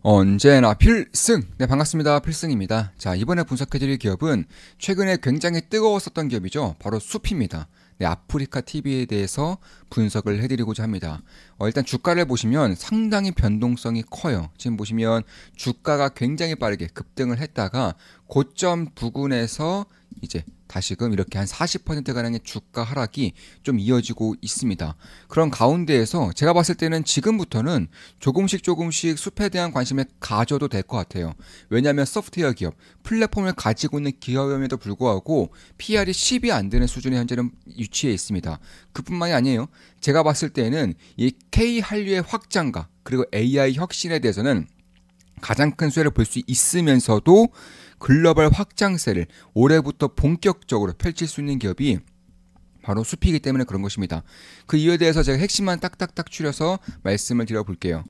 언제나 필승! 네, 반갑습니다. 필승입니다. 자, 이번에 분석해드릴 기업은 최근에 굉장히 뜨거웠었던 기업이죠. 바로 숲입니다. 네, 아프리카 TV에 대해서 분석을 해드리고자 합니다. 일단 주가를 보시면 상당히 변동성이 커요. 지금 보시면 주가가 굉장히 빠르게 급등을 했다가 고점 부근에서 이제 다시금 이렇게 한 40%가량의 주가 하락이 좀 이어지고 있습니다. 그런 가운데에서 제가 봤을 때는 지금부터는 조금씩 숲에 대한 관심을 가져도 될 것 같아요. 왜냐하면 소프트웨어 기업, 플랫폼을 가지고 있는 기업임에도 불구하고 PR이 10이 안 되는 수준에 현재는 위치해 있습니다. 그뿐만이 아니에요. 제가 봤을 때는 이 K한류의 확장과 그리고 AI 혁신에 대해서는 가장 큰 수혜를 볼 수 있으면서도 글로벌 확장세를 올해부터 본격적으로 펼칠 수 있는 기업이 바로 숲이기 때문에 그런 것입니다. 그 이유에 대해서 제가 핵심만 딱딱딱 추려서 말씀을 드려볼게요.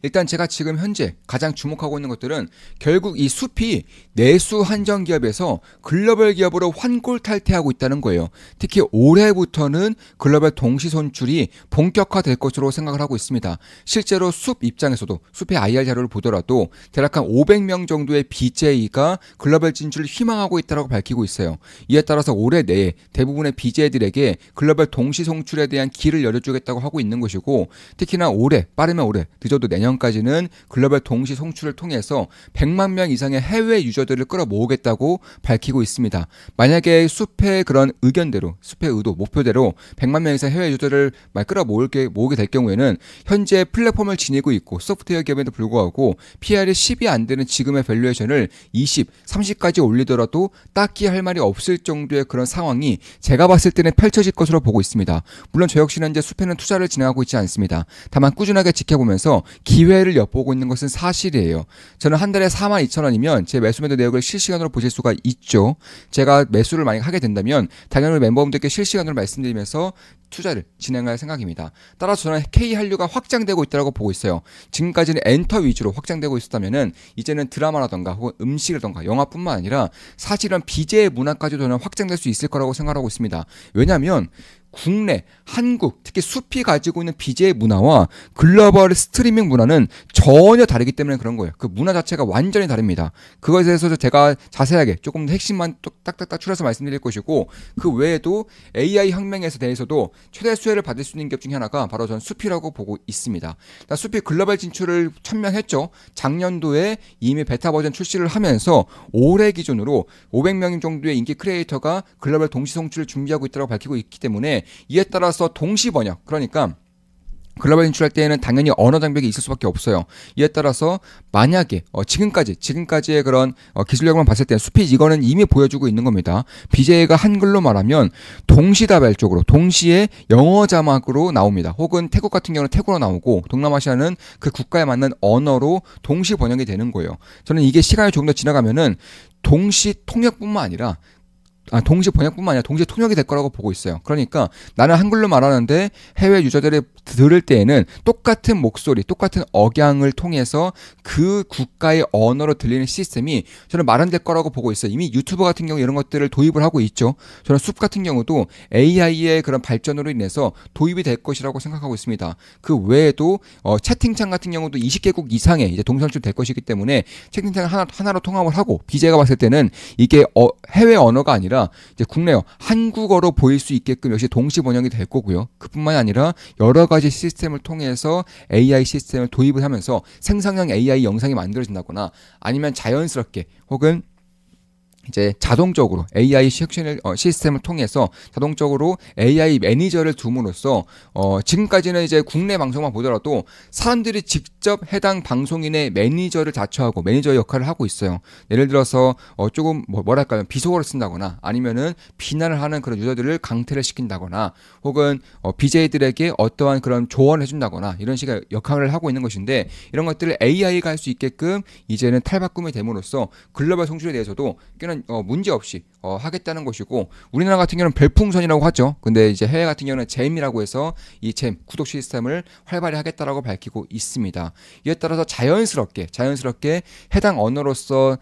일단 제가 지금 현재 가장 주목하고 있는 것들은 결국 이 숲이 내수 한정 기업에서 글로벌 기업으로 환골 탈퇴하고 있다는 거예요. 특히 올해부터는 글로벌 동시 손출이 본격화될 것으로 생각을 하고 있습니다. 실제로 숲 입장에서도 숲의 IR 자료를 보더라도 대략 한 500명 정도의 BJ가 글로벌 진출을 희망하고 있다고 밝히고 있어요. 이에 따라서 올해 내에 대부분의 BJ들에게 글로벌 동시 송출에 대한 길을 열어주겠다고 하고 있는 것이고, 특히나 올해, 빠르면 올해, 늦어도 내년까지는 글로벌 동시 송출을 통해서 100만 명 이상의 해외 유저들을 끌어모으겠다고 밝히고 있습니다. 만약에 숲의 그런 의견대로, 숲의 의도, 목표대로 100만 명 이상 해외 유저를 끌어모으게 될 경우에는 현재 플랫폼을 지니고 있고 소프트웨어 기업에도 불구하고 PR이 10이 안 되는 지금의 밸류에이션을 20, 30까지 올리더라도 딱히 할 말이 없을 정도의 그런 상황이 제가 봤을 때는 펼쳐질 것으로 보고 있습니다. 물론 저 역시는 이제 숲에는 투자를 진행하고 있지 않습니다. 다만 꾸준하게 지켜보면서 기회를 엿보고 있는 것은 사실이에요. 저는 한 달에 42,000원이면 제 매수 매도 내역을 실시간으로 보실 수가 있죠. 제가 매수를 만약 하게 된다면 당연히 멤버분들께 실시간으로 말씀드리면서 투자를 진행할 생각입니다. 따라서 저는 K한류가 확장되고 있다고 보고 있어요. 지금까지는 엔터 위주로 확장되고 있었다면은 이제는 드라마라던가 혹은 음식이라던가 영화뿐만 아니라 사실은 BJ 문화까지도 저는 확장될 수 있을 거라고 생각하고 있습니다. 왜냐하면 국내, 한국, 특히 숲이 가지고 있는 BJ 문화와 글로벌 스트리밍 문화는 전혀 다르기 때문에 그런 거예요. 그 문화 자체가 완전히 다릅니다. 그것에 대해서 제가 자세하게 조금 더 핵심만 딱딱딱 추려서 말씀드릴 것이고, 그 외에도 AI 혁명에 대해서도 최대 수혜를 받을 수 있는 기업 중에 하나가 바로 전 숲이라고 보고 있습니다. 숲이 글로벌 진출을 천명했죠. 작년도에 이미 베타 버전 출시를 하면서 올해 기준으로 500명 정도의 인기 크리에이터가 글로벌 동시 송출을 준비하고 있다고 밝히고 있기 때문에 이에 따라서 동시 번역, 그러니까 글로벌 진출할 때에는 당연히 언어 장벽이 있을 수밖에 없어요. 이에 따라서 만약에 지금까지의 그런 기술력만 봤을 때는 숲이 이거는 이미 보여주고 있는 겁니다. BJ가 한글로 말하면 동시다발적으로 동시에 영어 자막으로 나옵니다. 혹은 태국 같은 경우는 태국어로 나오고 동남아시아는 그 국가에 맞는 언어로 동시 번역이 되는 거예요. 저는 이게 시간이 조금 더 지나가면은 동시 통역뿐만 아니라 동시 번역뿐만 아니라 동시 통역이 될 거라고 보고 있어요. 그러니까 나는 한글로 말하는데 해외 유저들이 들을 때에는 똑같은 목소리, 똑같은 억양을 통해서 그 국가의 언어로 들리는 시스템이 저는 마련될 거라고 보고 있어요. 이미 유튜버 같은 경우 이런 것들을 도입을 하고 있죠. 저는 숲 같은 경우도 AI의 그런 발전으로 인해서 도입이 될 것이라고 생각하고 있습니다. 그 외에도 채팅창 같은 경우도 20개국 이상의 이제 동선출 될 것이기 때문에 채팅창을 하나로 통합을 하고, BJ가 봤을 때는 이게 해외 언어가 아니라 이제 국내어 한국어로 보일 수 있게끔 역시 동시 번역이 될 거고요. 그뿐만이 아니라 여러 가지 시스템을 통해서 AI 시스템을 도입을 하면서 생성형 AI 영상이 만들어진다거나 아니면 자연스럽게 혹은 이제 자동적으로 AI 시스템을 통해서 자동적으로 AI 매니저를 둠으로써 지금까지는 이제 국내 방송만 보더라도 사람들이 직접 해당 방송인의 매니저를 자처하고 매니저 역할을 하고 있어요. 예를 들어서 조금 뭐랄까요, 비속어를 쓴다거나 아니면은 비난을 하는 그런 유저들을 강퇴를 시킨다거나 혹은 BJ들에게 어떠한 그런 조언을 해준다거나 이런 식의 역할을 하고 있는 것인데, 이런 것들을 AI가 할 수 있게끔 이제는 탈바꿈이 됨으로써 글로벌 송출에 대해서도 꽤나 문제 없이 하겠다는 것이고, 우리나라 같은 경우는 별풍선이라고 하죠. 근데 이제 해외 같은 경우는 잼이라고 해서 이 잼 구독 시스템을 활발히 하겠다라고 밝히고 있습니다. 이에 따라서 자연스럽게 해당 언어로서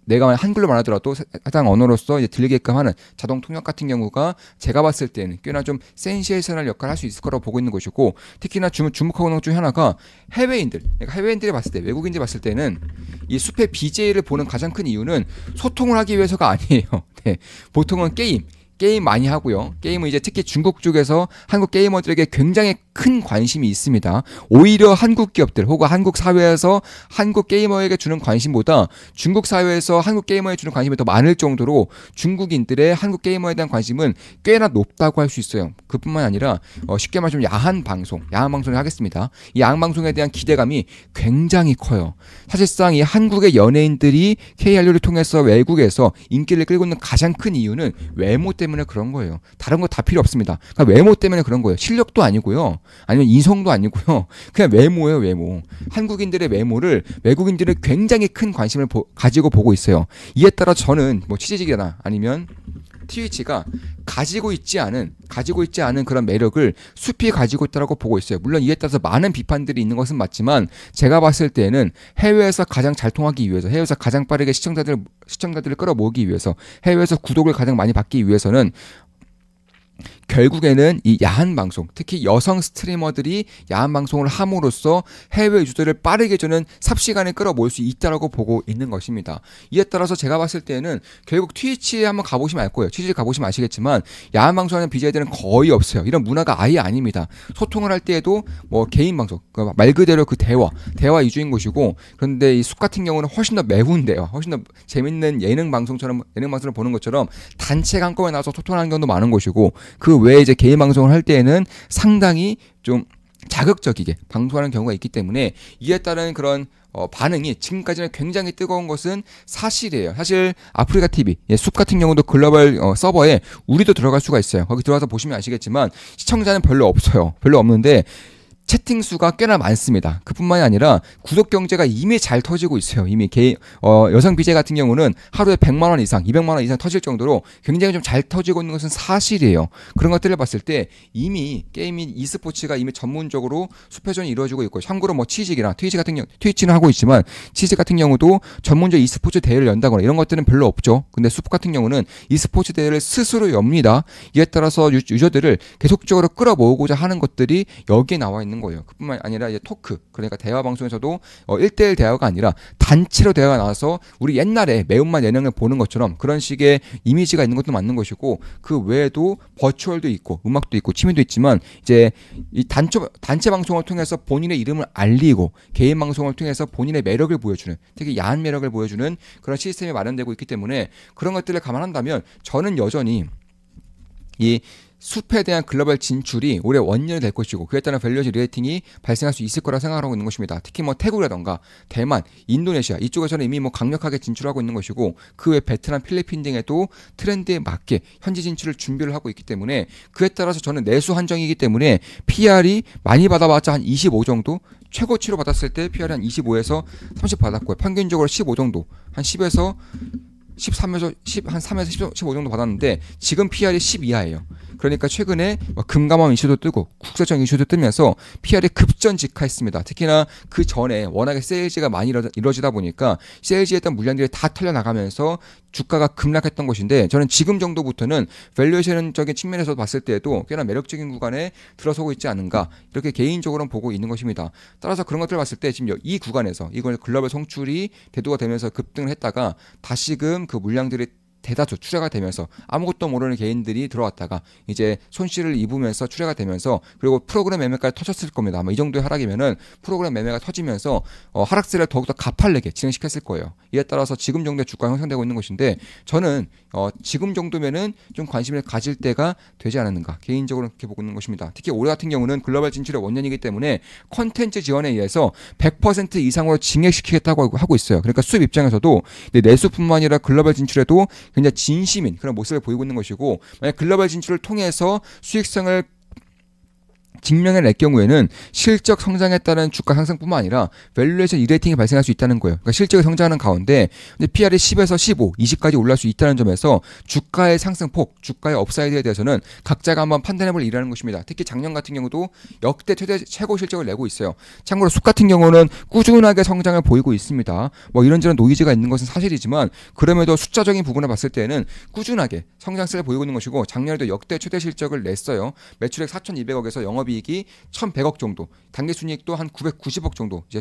내가 만약 한글로 말하더라도 해당 언어로서 이제 들리게끔 하는 자동 통역 같은 경우가 제가 봤을 때는 꽤나 좀 센세이셔널 역할을 할 수 있을 거라고 보고 있는 것이고, 특히나 주목하고 있는 것 중에 하나가 해외인들, 그러니까 해외인들이 봤을 때, 외국인들이 봤을 때는 이 숲의 BJ를 보는 가장 큰 이유는 소통을 하기 위해서가 아니에요. 네, 보통은 게임 많이 하고요. 게임은 이제 특히 중국 쪽에서 한국 게이머들에게 굉장히 큰 관심이 있습니다. 오히려 한국 기업들 혹은 한국 사회에서 한국 게이머에게 주는 관심보다 중국 사회에서 한국 게이머에 주는 관심이 더 많을 정도로 중국인들의 한국 게이머에 대한 관심은 꽤나 높다고 할 수 있어요. 그뿐만 아니라 쉽게 말하면 야한 방송을 하겠습니다. 이 야한 방송에 대한 기대감이 굉장히 커요. 사실상 이 한국의 연예인들이 KRU를 통해서 외국에서 인기를 끌고 있는 가장 큰 이유는 외모 때문에 그런 거예요. 다른 거 다 필요 없습니다. 그러니까 외모 때문에 그런 거예요. 실력도 아니고요. 아니면 인성도 아니고요. 그냥 외모예요, 외모. 한국인들의 외모를 외국인들은 굉장히 큰 관심을 가지고 보고 있어요. 이에 따라 저는 뭐 취재직이나 아니면 트위치가 가지고 있지 않은 그런 매력을 숲이 가지고 있다고 보고 있어요. 물론 이에 따라서 많은 비판들이 있는 것은 맞지만 제가 봤을 때는 해외에서 가장 잘 통하기 위해서, 해외에서 가장 빠르게 시청자들을 끌어모으기 위해서, 해외에서 구독을 가장 많이 받기 위해서는 결국에는 이 야한 방송, 특히 여성 스트리머들이 야한 방송을 함으로써 해외 유저들을 빠르게 주는 삽시간에 끌어모을 수 있다고 보고 있는 것입니다. 이에 따라서 제가 봤을 때는 결국 트위치에 한번 가보시면 알 거예요. 트위치에 가보시면 아시겠지만 야한 방송하는 BJ들은 거의 없어요. 이런 문화가 아예 아닙니다. 소통을 할 때에도 뭐 개인 방송, 말 그대로 그 대화 위주인 것이고, 그런데 이 숲 같은 경우는 훨씬 더 매운 대화, 훨씬 더 재밌는 예능 방송을 보는 것처럼 단체가 한꺼번에 나와서 소통하는 경우도 많은 것이고, 그 외에 이제 개인 방송을 할 때에는 상당히 좀 자극적이게 방송하는 경우가 있기 때문에 이에 따른 그런 반응이 지금까지는 굉장히 뜨거운 것은 사실이에요. 사실 아프리카 TV, 숲 같은 경우도 글로벌 서버에 우리도 들어갈 수가 있어요. 거기 들어가서 보시면 아시겠지만 시청자는 별로 없어요. 별로 없는데 채팅 수가 꽤나 많습니다. 그뿐만이 아니라 구독 경제가 이미 잘 터지고 있어요. 이미 여성 BJ 같은 경우는 하루에 100만 원 이상, 200만 원 이상 터질 정도로 굉장히 좀 잘 터지고 있는 것은 사실이에요. 그런 것들을 봤을 때 이미 게이밍 e스포츠가 이미 전문적으로 수표전이 이루어지고 있고, 참고로 뭐 치직이나 트위치는 하고 있지만 치직 같은 경우도 전문적 e스포츠 대회를 연다거나 이런 것들은 별로 없죠. 근데 숲 같은 경우는 e스포츠 대회를 스스로 엽니다. 이에 따라서 유저들을 계속적으로 끌어모으고자 하는 것들이 여기에 나와 있는 거예요. 그뿐만 아니라 이제 토크, 그러니까 대화 방송에서도 1대1 대화가 아니라 단체로 대화가 나와서 우리 옛날에 매운맛 예능을 보는 것처럼 그런 식의 이미지가 있는 것도 맞는 것이고, 그 외에도 버추얼도 있고 음악도 있고 취미도 있지만 이제 이 단체 방송을 통해서 본인의 이름을 알리고 개인 방송을 통해서 본인의 매력을 보여주는, 특히 야한 매력을 보여주는 그런 시스템이 마련되고 있기 때문에 그런 것들을 감안한다면 저는 여전히 이 숲에 대한 글로벌 진출이 올해 원년이 될 것이고, 그에 따른 밸류에이션 리레이팅이 발생할 수 있을 거라 생각하고 있는 것입니다. 특히 뭐 태국이라던가 대만, 인도네시아 이쪽에서는 이미 뭐 강력하게 진출하고 있는 것이고, 그 외 베트남, 필리핀 등에도 트렌드에 맞게 현지 진출을 준비를 하고 있기 때문에 그에 따라서 저는 내수 한정이기 때문에 PR이 많이 받아봤자 한 25 정도, 최고치로 받았을 때 PR이 한 25에서 30 받았고요. 평균적으로 15 정도, 한 10에서 13에서 10, 한 3에서 15 정도 받았는데 지금 PR이 10 이하예요. 그러니까 최근에 금감원 이슈도 뜨고 국세청 이슈도 뜨면서 PR이 급전직하했습니다. 특히나 그 전에 워낙에 세일즈가 많이 이루어지다 보니까 세일즈에 했던 물량들이 다 털려나가면서 주가가 급락했던 것인데, 저는 지금 정도부터는 밸류에이션적인 측면에서 봤을 때에도 꽤나 매력적인 구간에 들어서고 있지 않은가, 이렇게 개인적으로는 보고 있는 것입니다. 따라서 그런 것들을 봤을 때 지금 이 구간에서 이걸 글로벌 송출이 대두가 되면서 급등을 했다가 다시금 그 물량들이 대다수 출회가 되면서 아무것도 모르는 개인들이 들어왔다가 이제 손실을 입으면서 출회가 되면서, 그리고 프로그램 매매까지 터졌을 겁니다. 아마 이 정도의 하락이면은 프로그램 매매가 터지면서 하락세를 더욱더 가팔르게 진행시켰을 거예요. 이에 따라서 지금 정도의 주가가 형성되고 있는 것인데, 저는 지금 정도면은 좀 관심을 가질 때가 되지 않았는가, 개인적으로 그렇게 보고 있는 것입니다. 특히 올해 같은 경우는 글로벌 진출의 원년이기 때문에 컨텐츠 지원에 의해서 100% 이상으로 증액시키겠다고 하고 있어요. 그러니까 수입 입장에서도 내수뿐만 아니라 글로벌 진출에도 굉장히 진심인 그런 모습을 보이고 있는 것이고, 만약 글로벌 진출을 통해서 수익성을 직면을 낼 경우에는 실적 성장에 따른 주가 상승뿐만 아니라 밸류에이션 리레이팅이 발생할 수 있다는 거예요. 그러니까 실적이 성장하는 가운데 근데 PR이 10에서 15, 20까지 올라갈 수 있다는 점에서 주가의 상승폭, 주가의 업사이드에 대해서는 각자가 한번 판단해볼 일이라는 것입니다. 특히 작년 같은 경우도 역대 최고 실적을 내고 있어요. 참고로 숲 같은 경우는 꾸준하게 성장을 보이고 있습니다. 뭐 이런저런 노이즈가 있는 것은 사실이지만 그럼에도 숫자적인 부분을 봤을 때는 꾸준하게 성장세를 보이고 있는 것이고 작년에도 역대 최대 실적을 냈어요. 매출액 4,200억에서 영업이익이 1,100억 정도, 당기순이익도 한 990억 정도 이제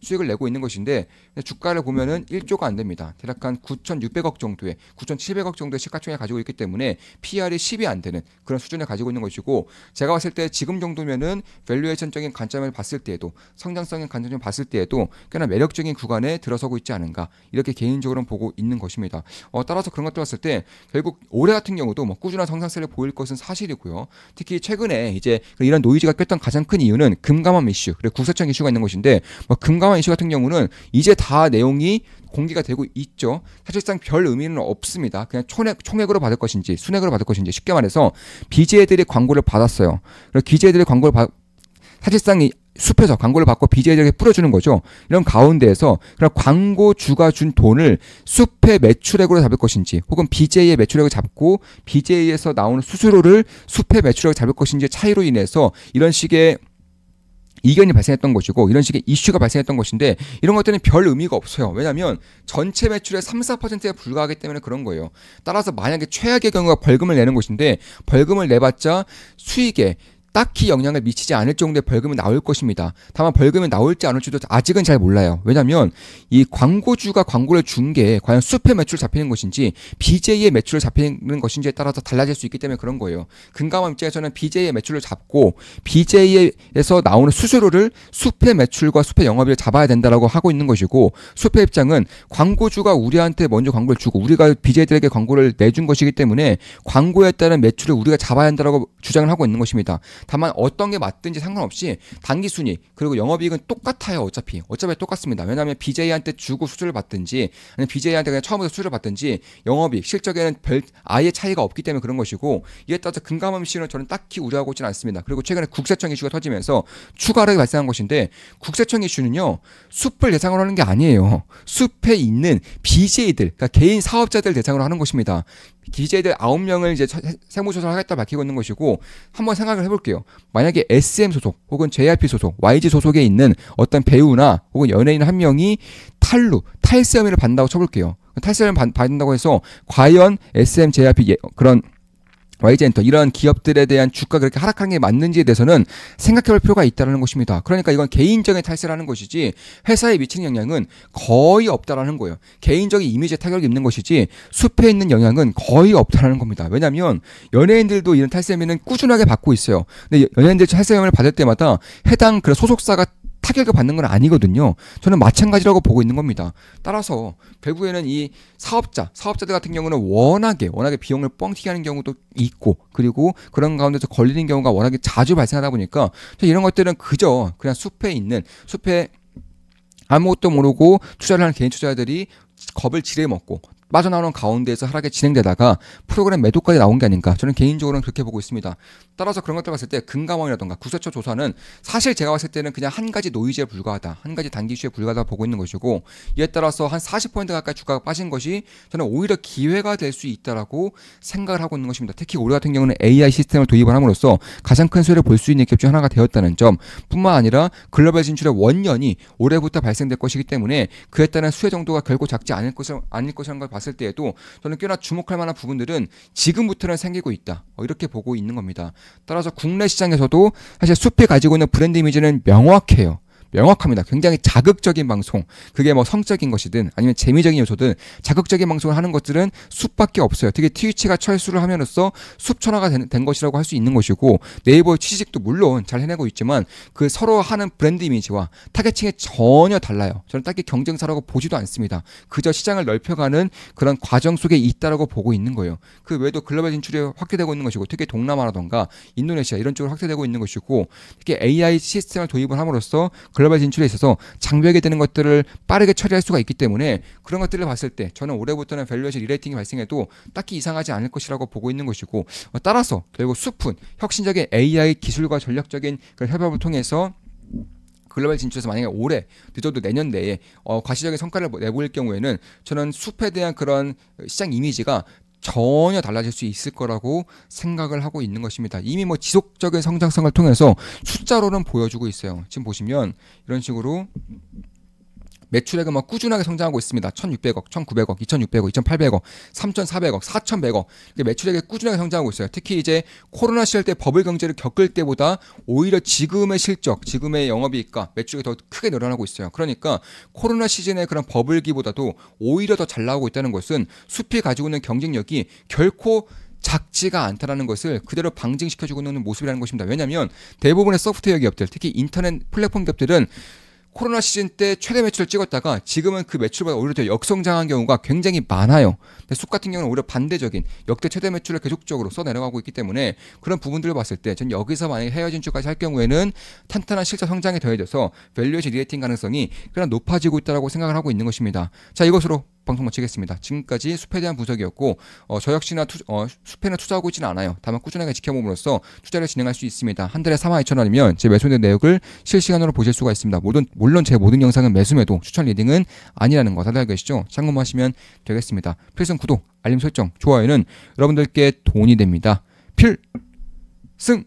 수익을 내고 있는 것인데 주가를 보면은 1조가 안 됩니다. 대략 한 9,600억 정도의 9,700억 정도의 시가총액을 가지고 있기 때문에 PR이 10이 안 되는 그런 수준을 가지고 있는 것이고 제가 봤을 때 지금 정도면은 밸류에이션적인 관점을 봤을 때에도 성장성인 관점을 봤을 때에도 꽤나 매력적인 구간에 들어서고 있지 않은가 이렇게 개인적으로는 보고 있는 것입니다. 따라서 그런 것들 봤을 때 결국 올해 같은 경우도 뭐 꾸준한 성장세를 보일 것은 사실이고요. 특히 최근에 이제 이런 노이즈가 꼈던 가장 큰 이유는 금감원 이슈 그리고 국세청 이슈가 있는 것인데 뭐 금감원 이슈 같은 경우는 이제 다 내용이 공개가 되고 있죠. 사실상 별 의미는 없습니다. 그냥 총액으로 받을 것인지 순액으로 받을 것인지 쉽게 말해서 BJ들이 광고를 받았어요. 그리고 BJ들이 광고를 사실상 이 숲에서 광고를 받고 BJ들에게 뿌려주는 거죠. 이런 가운데에서 그럼 광고주가 준 돈을 숲의 매출액으로 잡을 것인지 혹은 BJ의 매출액을 잡고 BJ에서 나오는 수수료를 숲의 매출액을 잡을 것인지 차이로 인해서 이런 식의 이견이 발생했던 것이고 이런 식의 이슈가 발생했던 것인데 이런 것들은 별 의미가 없어요. 왜냐하면 전체 매출의 3, 4%에 불과하기 때문에 그런 거예요. 따라서 만약에 최악의 경우가 벌금을 내는 것인데 벌금을 내봤자 수익에 딱히 영향을 미치지 않을 정도의 벌금이 나올 것입니다. 다만 벌금이 나올지 안 올지도 아직은 잘 몰라요. 왜냐하면 이 광고주가 광고를 준 게 과연 숲의 매출 잡히는 것인지 BJ의 매출을 잡히는 것인지에 따라서 달라질 수 있기 때문에 그런 거예요. 금감원 입장에서는 BJ의 매출을 잡고 BJ에서 나오는 수수료를 숲의 매출과 숲의 영업이익을 잡아야 된다라고 하고 있는 것이고 숲의 입장은 광고주가 우리한테 먼저 광고를 주고 우리가 BJ들에게 광고를 내준 것이기 때문에 광고에 따른 매출을 우리가 잡아야 한다라고 주장을 하고 있는 것입니다. 다만 어떤 게 맞든지 상관없이 단기순이익 그리고 영업이익은 똑같아요. 어차피 똑같습니다. 왜냐하면 BJ한테 주고 수수료를 받든지 아니면 BJ한테 그냥 처음부터 수수료를 받든지 영업이익 실적에는 아예 차이가 없기 때문에 그런 것이고 이에 따라서 금감원 이슈는 저는 딱히 우려하고 있지는 않습니다. 그리고 최근에 국세청 이슈가 터지면서 추가로 발생한 것인데 국세청 이슈는요. 숲을 대상으로 하는 게 아니에요. 숲에 있는 BJ들 그러니까 개인 사업자들 대상으로 하는 것입니다. BJ들 9명을 이제 세무조사를 하겠다 밝히고 있는 것이고 한번 생각을 해볼게요. 만약에 SM 소속 혹은 JYP 소속, YG 소속에 있는 어떤 배우나 혹은 연예인 한 명이 탈세 혐의를 받는다고 쳐볼게요. 탈세 혐의를 받는다고 해서 과연 SM, JYP 그런 YG엔터 이런 기업들에 대한 주가가 그렇게 하락하는 게 맞는지에 대해서는 생각해볼 필요가 있다는 것입니다. 그러니까 이건 개인적인 탈세라는 것이지 회사에 미치는 영향은 거의 없다라는 거예요. 개인적인 이미지에 타격이 있는 것이지 숲에 있는 영향은 거의 없다라는 겁니다. 왜냐하면 연예인들도 이런 탈세 혐의는 꾸준하게 받고 있어요. 근데 연예인들 탈세 혐의를 받을 때마다 해당 그 소속사가 타격을 받는 건 아니거든요. 저는 마찬가지라고 보고 있는 겁니다. 따라서 결국에는 이 사업자들 같은 경우는 워낙에 비용을 뻥튀기 하는 경우도 있고 그리고 그런 가운데서 걸리는 경우가 워낙에 자주 발생하다 보니까 이런 것들은 그냥 숲에 아무것도 모르고 투자를 하는 개인 투자자들이 겁을 지레 먹고 빠져나오는 가운데에서 하락이 진행되다가 프로그램 매도까지 나온 게 아닌가 저는 개인적으로는 그렇게 보고 있습니다. 따라서 그런 것들 봤을 때 금감원이라던가 국세청 조사는 사실 제가 봤을 때는 그냥 한 가지 노이즈에 불과하다. 한 가지 단기 이슈에 불과하다 보고 있는 것이고 이에 따라서 한 40% 가까이 주가가 빠진 것이 저는 오히려 기회가 될 수 있다라고 생각을 하고 있는 것입니다. 특히 올해 같은 경우는 AI 시스템을 도입을 함으로써 가장 큰 수혜를 볼 수 있는 기업 중 하나가 되었다는 점 뿐만 아니라 글로벌 진출의 원년이 올해부터 발생될 것이기 때문에 그에 따른 수혜 정도가 결코 작지 않을 것이라는 걸 봤을 때에도 저는 꽤나 주목할 만한 부분들은 지금부터는 생기고 있다. 이렇게 보고 있는 겁니다. 따라서 국내 시장에서도 사실 숲이 가지고 있는 브랜드 이미지는 명확합니다. 굉장히 자극적인 방송, 그게 뭐 성적인 것이든 아니면 재미적인 요소든 자극적인 방송을 하는 것들은 숲밖에 없어요. 특히 트위치가 철수를 함으로써 숲천화가 된 것이라고 할 수 있는 것이고 네이버의 취직도 물론 잘 해내고 있지만 그 서로 하는 브랜드 이미지와 타겟층이 전혀 달라요. 저는 딱히 경쟁사라고 보지도 않습니다. 그저 시장을 넓혀가는 그런 과정 속에 있다라고 보고 있는 거예요. 그 외에도 글로벌 진출이 확대되고 있는 것이고 특히 동남아라던가 인도네시아 이런 쪽으로 확대되고 있는 것이고 특히 AI 시스템을 도입을 함으로써 글로벌 진출에 있어서 장벽이 되는 것들을 빠르게 처리할 수가 있기 때문에 그런 것들을 봤을 때 저는 올해부터는 밸류에이션 리레이팅이 발생해도 딱히 이상하지 않을 것이라고 보고 있는 것이고, 따라서 결국 숲은 혁신적인 AI 기술과 전략적인 그런 협업을 통해서 글로벌 진출에서 만약에 올해 늦어도 내년 내에 과시적인 성과를 내보일 경우에는 저는 숲에 대한 그런 시장 이미지가 전혀 달라질 수 있을 거라고 생각을 하고 있는 것입니다. 이미 뭐 지속적인 성장성을 통해서 숫자로는 보여주고 있어요. 지금 보시면 이런 식으로 매출액은 막 꾸준하게 성장하고 있습니다. 1,600억, 1,900억, 2,600억, 2,800억, 3,400억, 4,100억. 매출액이 꾸준하게 성장하고 있어요. 특히 이제 코로나 시절 때 버블 경제를 겪을 때보다 오히려 지금의 실적, 지금의 영업이익과 매출이 더 크게 늘어나고 있어요. 그러니까 코로나 시즌의 그런 버블기보다도 오히려 더 잘 나오고 있다는 것은 숲이 가지고 있는 경쟁력이 결코 작지가 않다라는 것을 그대로 방증시켜주고 있는 모습이라는 것입니다. 왜냐하면 대부분의 소프트웨어 기업들, 특히 인터넷 플랫폼 기업들은 코로나 시즌 때 최대 매출을 찍었다가 지금은 그 매출보다 오히려 더 역성장한 경우가 굉장히 많아요. 근데 숲 같은 경우는 오히려 반대적인 역대 최대 매출을 계속적으로 써내려가고 있기 때문에 그런 부분들을 봤을 때 전 여기서 만약에 해외 진출까지 할 경우에는 탄탄한 실적 성장이 더해져서 밸류에이션 리레이팅 가능성이 그냥 높아지고 있다고 생각을 하고 있는 것입니다. 자, 이것으로 방송 마치겠습니다. 지금까지 숲에 대한 분석이었고 저 역시나 숲에는 투자하고 있지는 않아요. 다만 꾸준하게 지켜봄으로써 투자를 진행할 수 있습니다. 한 달에 42,000원이면 제 매수된 내역을 실시간으로 보실 수가 있습니다. 물론 제 모든 영상은 매수매도 추천 리딩은 아니라는 거 다들 알고 계시죠? 참고하시면 되겠습니다. 필승 구독, 알림 설정, 좋아요는 여러분들께 돈이 됩니다. 필승!